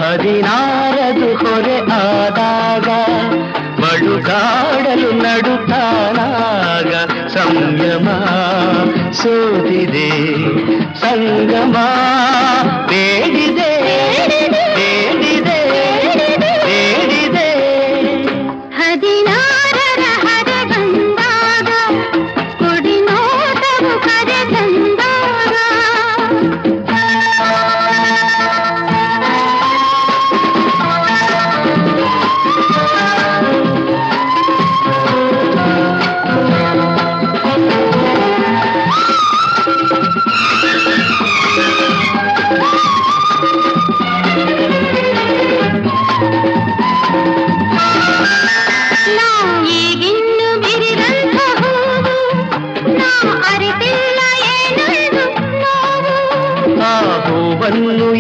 ಹದಿನಾರದು ಹೊರೆ ಆದಾಗ ಬಳುಕಾಡಲು ನಡುತ್ತಾನಾಗ ಸಂಯಮ ಸೋತಿದೆ ಸಂಗಮ ಬೇಡಿದೆ ಬೇಡಿದೆ ಬೇಡಿದೆ ಹದಿನಾರರ ಹರೆ ಬಂದಾಗ ಕುಡಿ ನೋಟವು ಕರೆ ತಂದಾಗ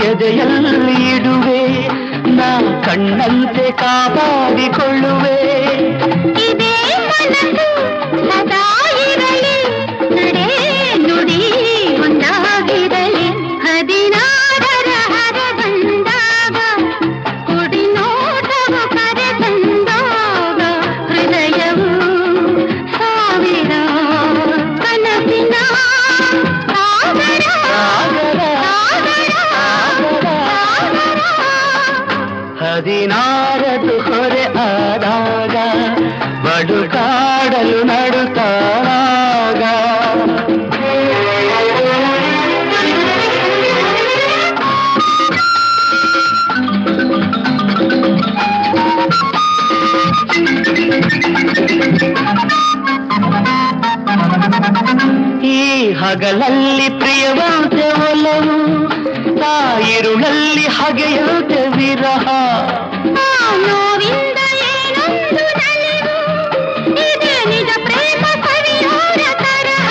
ಎದೆಯಲ್ಲಿ ಇಡುವೆ ನಾ ಕಣ್ಣಂತೆ ಕಾಪಾಡಿಕೊಳ್ಳುವೆ ಇದೇ ಮನಸ್ಸು ಸದಾ ಇರಲಿ ನಡೆ ನುಡಿ ಒಂದಾಗಿರಲಿ ಹದಿನಾರರ ಹರೆ ಬಂದಾಗ ಕುಡಿ ನೋಟವು ಕರೆ ತಂದಾಗ ಹೃದಯವು ಸಾವಿರ ಕನಸಿನ ಹದಿನಾರದು ಹೊರೆ ಆದಾಗ ಬಡುಕಾಡಲು ನಡುತ್ತಾಗ ಈ ಹಗಲಲ್ಲಿ ಪ್ರಿಯವಂತೆ ಒಲವು ತಾಯಿರುಳಲ್ಲಿ ಹಗೆಯಂತೆ ವಿರಹ ನೋವಿಂದ ಏನೊಂದು ನಲಿವು ಇದೆ ನಿಜ ಪ್ರೇಮ ಕವಿಯೋರ ತರಹ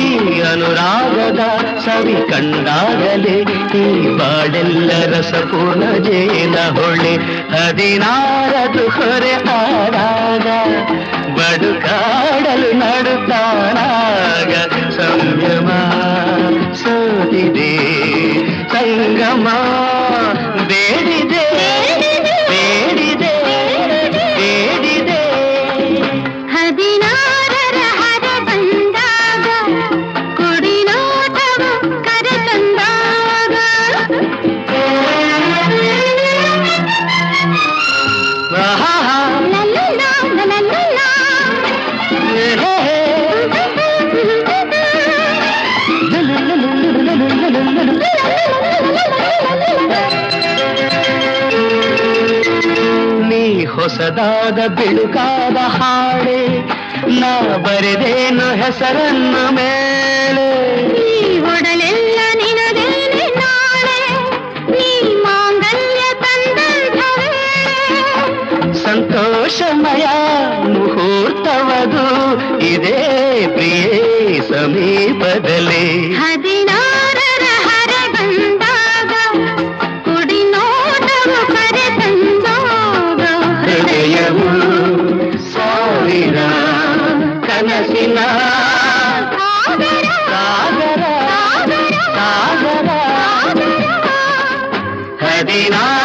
ಈ ಅನುರಾಗದ ಸವಿ ಕಂಡಾಗಲೇ ಈ ಬಾಳೆಲ್ಲ ರಸಪೂರ್ಣ ಜೇನ ಹೊಳೆ ಹದಿನಾರದು ಹೊರೆ ಆದಾಗ ಬಡುಕಾಡಲು ನಡುತ್ತಾನಾಗ ಸಂಯಮ ಸೋತಿದೆ ಸಂಗಮ ಬೇಡಿದೆ ಬೇಡಿದೆ ಬೇಡಿದೆ ಹದಿನಾರರ ಹರೆ ಬಂದಾಗ ಕುಡಿ ನೋಟವು ಕರೆ ತಂದಾಗ ನೀ ಹೊಸದಾದ ಬಿಳುಕಾದ ಹಾಡೆ ನಾ ಬರೆದೇನು ಹೆಸರನ್ನು ಮೇಲೆ ಈ ಒಡಲೆಲ್ಲ ನಿನದೇನೆ ನಾಳೆ ನೀ ಮಾಂಗಲ್ಯ ತಂದಂಥವೇ ಸಂತೋಷಮಯ ಮುಹೂರ್ತವದು ಇದೇ ಪ್ರಿಯೇ ಸಮೀಪದಲ್ಲಿ ಹದಿನಾರರ ಹರೆ ಬಂದಾಗ ಕುಡಿ ನೋಟವು ಕರೆ ತಂದಾಗ ಹೃದಯವು ಸಾವಿರ ಕನಸಿನ ಸಾಗರ ಸಾಗರ ಸಾಗರ ಹದಿನಾರು